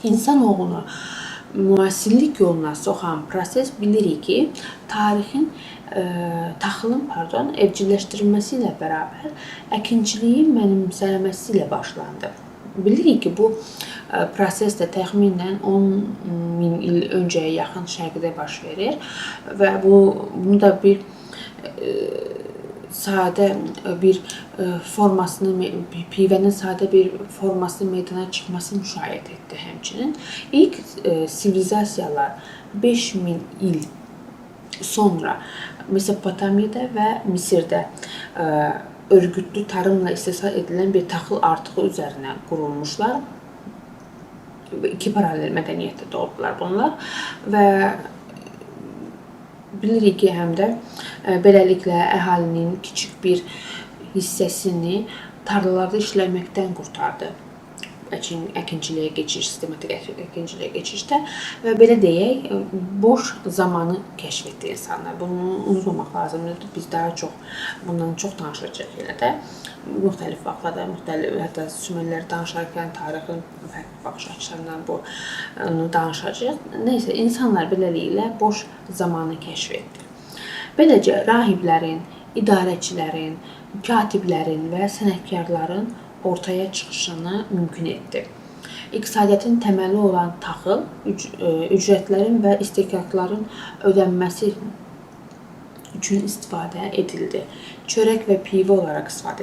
insanoğlunu müəssirlik yoluna soxan proses bilirik ki, taxılın evcilleşdirilməsi ilə bərabər əkinçiliyin mənimsənməsi ilə başlandı. Bilirik ki, bu proses də təxminən 10.000 il öncəyə yaxın şərqdə baş verir və bunu da bir sadə bir formasını, pivənin sadə bir formasının meydana çıxmasını müşahidə etdi həmçinin. İlk sivilizasiyalar 5000 il sonra Mesopotamiyada və Misirdə örgütlü tarımla istehsal edilən bir taxıl artığı üzərinə qurulmuşlar. İki paralel mədəniyyətdə doğdular bunlar və bilirik ki, həm də beləliklə əhalinin kiçik bir hissəsini tarlalarda işləməkdən qurtardı. Əkinçiliyə keçiş, sistematik əkinçiliyə keçişdə və belə deyək, boş zamanı kəşf etdi insanlar. Bunu unutmamaq lazımdır. Biz daha çox bundan çox danışacağıq yenə də. Müxtəlif vaxtlarda, hətta Sümerləri danışarkən tarixin fərqli baxış açılarından bunu danışacağıq. Nəysə, insanlar beləliklə boş zamanı kəşf etdi. Beləcə, rahiblərin, idarəçilərin, katiblərin və sənətkarların ortaya çıxışını mümkün etdi. İqtisadiyyatın təməli olan taxıl, ücrətlərin və istehkakların ödənməsi üçün istifadə edildi. Çörək və pivə olaraq istifadə edildi.